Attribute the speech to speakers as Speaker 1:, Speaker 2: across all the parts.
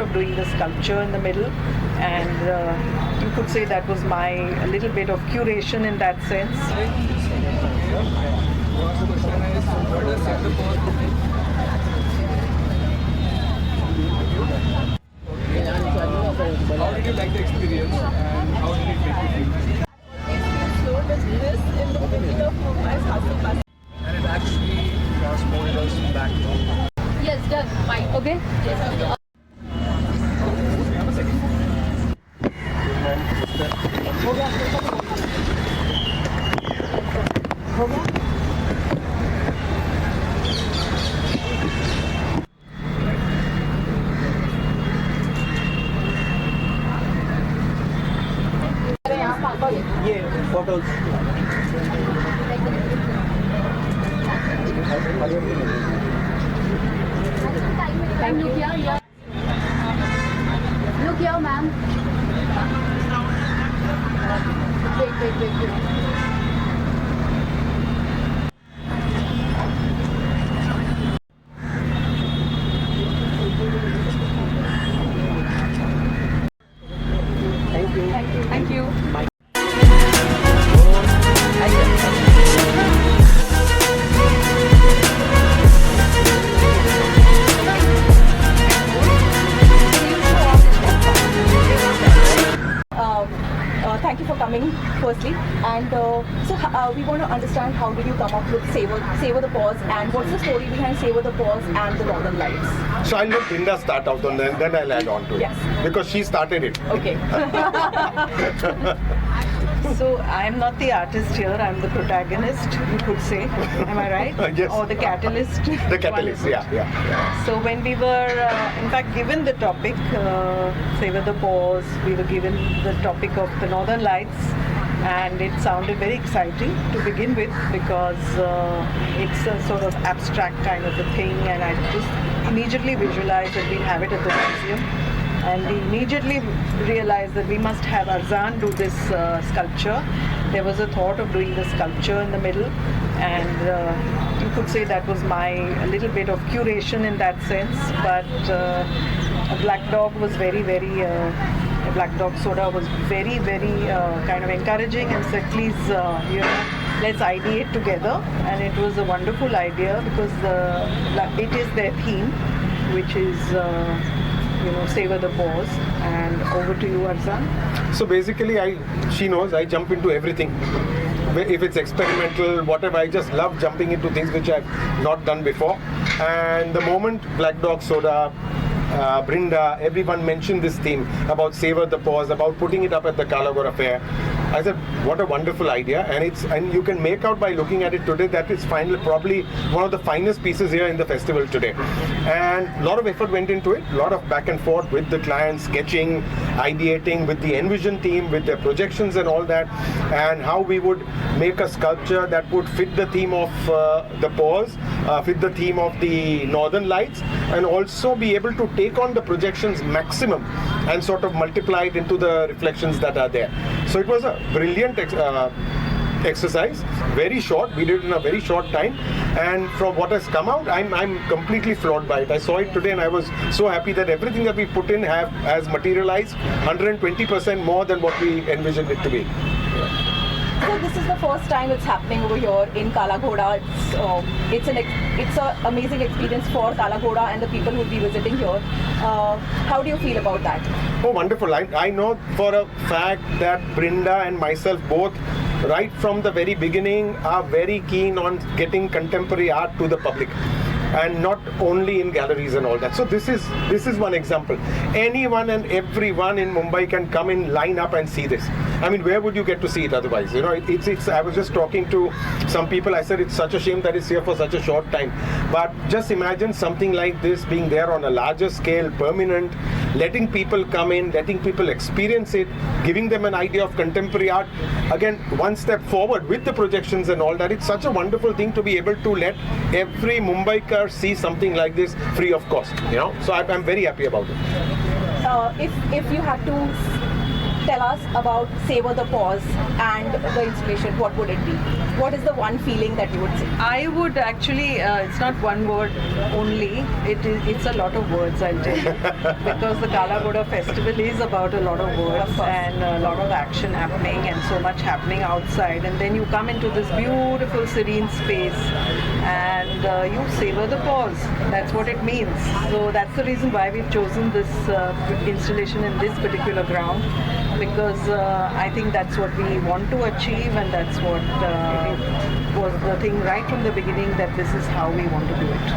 Speaker 1: of doing the sculpture in the middle, and you could say that was my a little bit of curation in that sense.
Speaker 2: How did you like the experience and how did it make you feel? And it actually transported us back home.
Speaker 3: Yes, done. Fine. Okay. Yes.
Speaker 1: ये photos.
Speaker 3: Look here, yeah. Look here, ma'am. Wait.
Speaker 1: Thank you.
Speaker 4: Thank you for coming, firstly. And we want to understand how did you come up with Savor the Paws, and what's the story behind Savor the Paws and the Northern Lights?
Speaker 5: So I'll let Brinda start out and then I'll add on to it.
Speaker 4: Yes.
Speaker 5: Because she started it.
Speaker 4: Okay.
Speaker 1: So I'm not the artist here, I'm the protagonist, you could say. Am I right?
Speaker 5: Yes.
Speaker 1: Or the catalyst.
Speaker 5: The catalyst, yeah.
Speaker 1: So when we were, in fact, given the topic, Savor the Paws, we were given the topic of the Northern Lights, and it sounded very exciting to begin with because it's a sort of abstract kind of a thing, and I just immediately visualized that we'll have it at the museum. And we immediately realized that we must have Arzan do this sculpture. There was a thought of doing the sculpture in the middle, and you could say that was my a little bit of curation in that sense. But a Black Dog was very, a Black Dog Soda was very, kind of encouraging and said, please, let's ideate together. And it was a wonderful idea because it is their theme, which is Savor the Paws. And over to you, Arzan.
Speaker 5: So basically, she knows I jump into everything. If it's experimental, whatever, I just love jumping into things which I've not done before. And the moment Black Dog Soda, Brinda, everyone mentioned this theme about Savor the Paws, about putting it up at the Kala Ghoda Fair. I said, what a wonderful idea, and you can make out by looking at it today that it's probably one of the finest pieces here in the festival today. And a lot of effort went into it, a lot of back and forth with the clients, sketching, ideating with the Envision team, with their projections and all that, and how we would make a sculpture that would fit the theme of the Paws, fit the theme of the Northern Lights, and also be able to take on the projections maximum and sort of multiply it into the reflections that are there. So it was a brilliant exercise, very short. We did it in a very short time, and from what has come out, I'm completely floored by it. I saw it today, and I was so happy that everything that we put in has materialized 120% more than what we envisioned it to be.
Speaker 4: So this is the first time it's happening over here in Kala Ghoda. It's an amazing experience for Kala Ghoda and the people who will be visiting here. How do you feel about that?
Speaker 5: Oh, wonderful. I know for a fact that Brinda and myself both, right from the very beginning, are very keen on getting contemporary art to the public, and not only in galleries and all that. So this is one example. Anyone and everyone in Mumbai can come in, line up and see this. I mean, where would you get to see it otherwise? It's I was just talking to some people. I said it's such a shame that it's here for such a short time. But just imagine something like this being there on a larger scale, permanent, letting people come in, letting people experience it, giving them an idea of contemporary art. Again, one step forward with the projections and all that. It's such a wonderful thing to be able to let every Mumbaiker see something like this free of cost. So I'm very happy about it.
Speaker 4: If you had to tell us about Savor the Paws and the inspiration, what would it be? what is the one feeling that you would say?
Speaker 1: I would actually, it's not one word only, it's a lot of words, I'll tell you. Because the Kala Ghoda festival is about a lot of words and a lot of action happening and so much happening outside. And then you come into this beautiful serene space and you savor the pause. That's what it means. So that's the reason why we've chosen this installation in this particular ground. Because I think that's what we want to achieve, and that's what was the thing right from the beginning, that this is how we want to do it.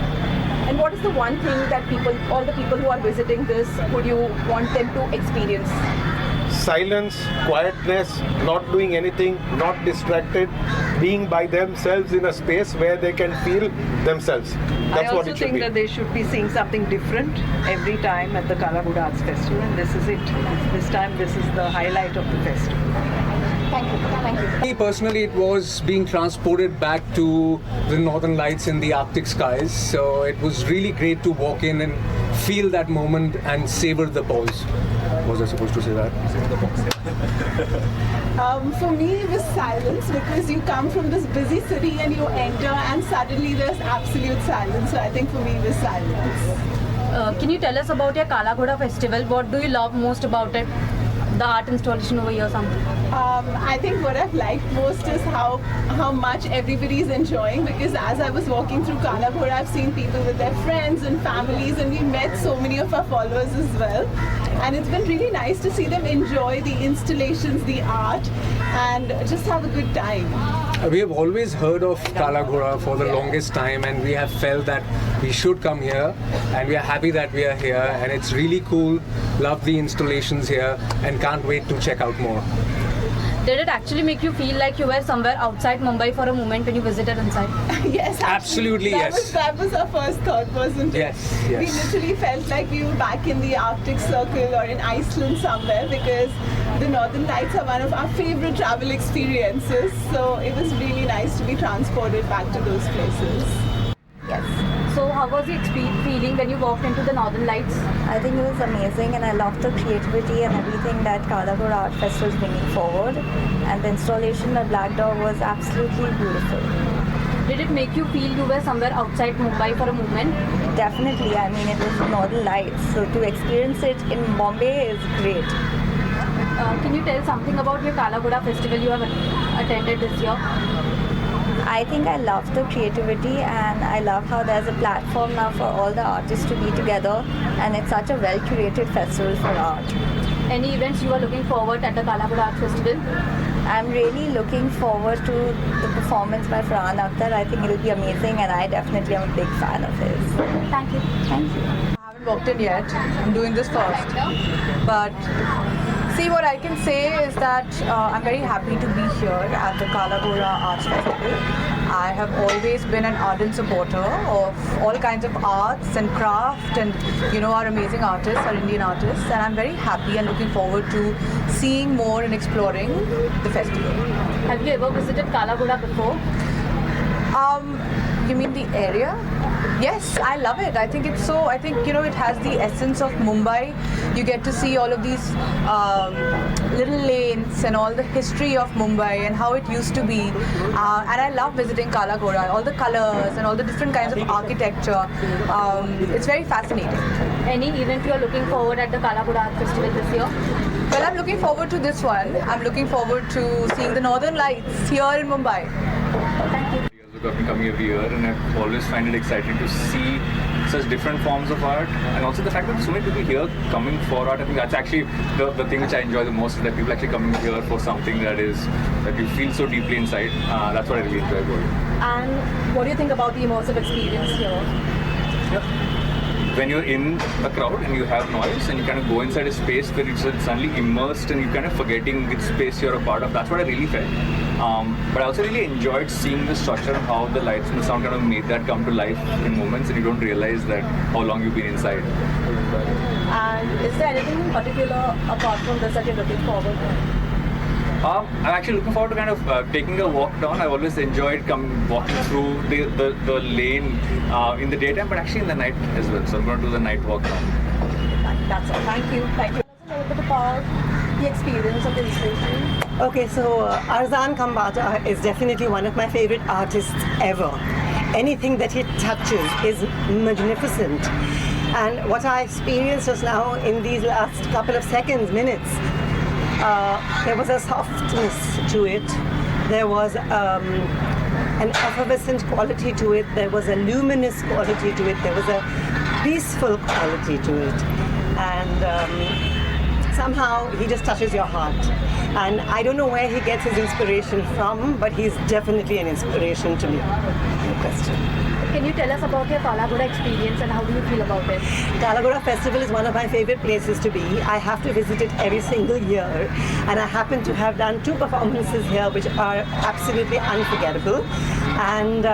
Speaker 4: And what is the one thing that all the people who are visiting this, would you want them to experience?
Speaker 5: Silence, quietness, not doing anything, not distracted, being by themselves in a space where they can feel themselves. That's
Speaker 1: I
Speaker 5: what
Speaker 1: also
Speaker 5: it should
Speaker 1: think
Speaker 5: be.
Speaker 1: that they should be seeing something different every time at the Kala Ghoda Arts Festival, and this is it. This time, this is the highlight of the festival.
Speaker 4: Thank you. Thank you.
Speaker 2: Me personally, it was being transported back to the northern lights in the Arctic skies. So it was really great to walk in and feel that moment and savor the pause. Was I supposed to say that?
Speaker 6: For me, it was silence, because you come from this busy city and you enter and suddenly there's absolute silence. So I think for me, it was silence.
Speaker 3: Can you tell us about your Kala Ghoda festival? What do you love most about it? The art installation over here, something.
Speaker 6: I think what I've liked most is how much everybody is enjoying, because as I was walking through Kala Ghoda, I've seen people with their friends and families, and we met so many of our followers as well. And it's been really nice to see them enjoy the installations, the art, and just have a good time.
Speaker 2: We have always heard of Kala Ghoda for the longest time, and we have felt that we should come here, and we are happy that we are here, and it's really cool. Love the installations here and can't wait to check out more.
Speaker 3: Did it actually make you feel like you were somewhere outside Mumbai for a moment when you visited inside?
Speaker 6: Yes,
Speaker 2: Absolutely, yes.
Speaker 6: That was our first thought, wasn't it?
Speaker 2: Yes, yes.
Speaker 6: We literally felt like we were back in the Arctic Circle or in Iceland somewhere, because the Northern Lights are one of our favorite travel experiences. So it was really nice to be transported back to those places.
Speaker 3: So how was the feeling when you walked into the Northern Lights?
Speaker 7: I think it was amazing, and I loved the creativity and everything that Kala Ghoda Art Festival is bringing forward. And the installation by Black Dog was absolutely beautiful.
Speaker 3: Did it make you feel you were somewhere outside Mumbai for a moment?
Speaker 7: Definitely, I mean, it was the Northern Lights, so to experience it in Bombay is great.
Speaker 3: Can you tell something about your Kala Ghoda festival you have attended this year?
Speaker 7: I think I love the creativity, and I love how there's a platform now for all the artists to be together, and it's such a well-curated festival for art.
Speaker 3: Any events you are looking forward at the Kala Ghoda Art Festival?
Speaker 7: I'm really looking forward to the performance by Farhan Akhtar. I think it'll be amazing, and I definitely am a big fan of his.
Speaker 3: Thank you.
Speaker 7: Thank you.
Speaker 8: I haven't walked in yet. I'm doing this first. But see, what I can say is that I'm very happy to be here at the Kala Ghoda Arts Festival. I have always been an ardent supporter of all kinds of arts and craft, and our amazing artists, our Indian artists, and I'm very happy and looking forward to seeing more and exploring the festival.
Speaker 3: Have you ever visited Kala Ghoda before?
Speaker 8: You mean the area? Yes, I love it. I think it's it has the essence of Mumbai. You get to see all of these little lanes and all the history of Mumbai and how it used to be. And I love visiting Kala Ghoda, all the colors and all the different kinds of architecture. It's very fascinating.
Speaker 3: Any event you are looking forward at the Kala Ghoda Art Festival this year?
Speaker 8: Well, I'm looking forward to this one. I'm looking forward to seeing the Northern Lights here in Mumbai.
Speaker 2: I've been coming every year, and I always find it exciting to see such different forms of art, and also the fact that so many people here coming for art. I think that's actually the thing which I enjoy the most, is that people actually coming here for something that you feel so deeply inside. That's what I really enjoy about it.
Speaker 4: And what do you think about the immersive experience here?
Speaker 2: When you're in a crowd and you have noise and you kind of go inside a space where it's suddenly immersed and you're kind of forgetting which space you're a part of, that's what I really felt. But I also really enjoyed seeing the structure and how the lights and the sound kind of made that come to life in moments, and you don't realize that how long you've been inside.
Speaker 4: And is there anything in particular apart from this that you're looking forward to?
Speaker 2: I'm actually looking forward to kind of taking a walk down. I've always enjoyed walking through the lane in the daytime, but actually in the night as well. So I'm going to do the night walk down.
Speaker 4: That's all. Thank you. Thank you. Tell us a little bit about the experience of the installation.
Speaker 9: Okay, so Arzan Kambata is definitely one of my favorite artists ever. Anything that he touches is magnificent. And what I experienced just now in these last couple of seconds, minutes, there was a softness to it. There was an effervescent quality to it. There was a luminous quality to it. There was a peaceful quality to it. And somehow he just touches your heart. And I don't know where he gets his inspiration from, but he's definitely an inspiration to me. No question.
Speaker 3: Can you tell us about your Kala Ghoda experience and how do you feel about it?
Speaker 9: Kala Ghoda Festival is one of my favorite places to be. I have to visit it every single year, and I happen to have done 2 performances here which are absolutely unforgettable. And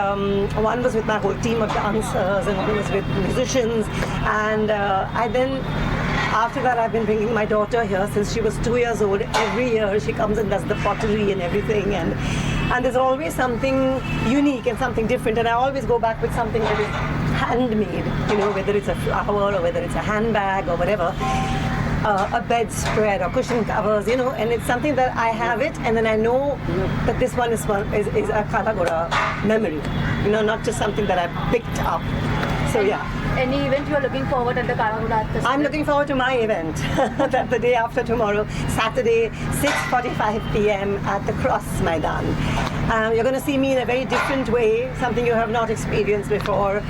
Speaker 9: one was with my whole team of dancers, and one was with musicians. And after that, I've been bringing my daughter here since she was 2 years old. Every year she comes and does the pottery and everything, and there's always something unique and something different, and I always go back with something that is handmade, you know, whether it's a flower or whether it's a handbag or whatever, a bedspread or cushion covers, you know, and it's something that I have it, and then I know that this one is a Kala Ghoda memory, you know, not just something that I picked up. So yeah.
Speaker 3: Any event you are looking forward at the Kala Ghoda Art Festival?
Speaker 9: I'm looking forward to my event. That's the day after tomorrow, Saturday, 6:45 p.m. at the Cross Maidan. You're going to see me in a very different way, something you have not experienced before.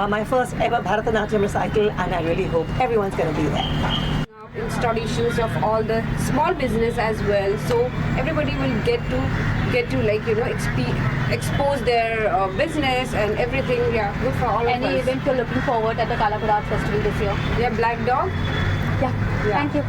Speaker 9: My first ever Bharatanatyam recital, and I really hope everyone's going to be there.
Speaker 10: Install issues of all the small business as well, so everybody will get to like, you know, expose their business and everything. Yeah, good for all of us.
Speaker 3: Any event you're looking forward at the Kala Ghoda Art Festival this year?
Speaker 10: Yeah, Black Dog.
Speaker 3: Yeah. Thank you.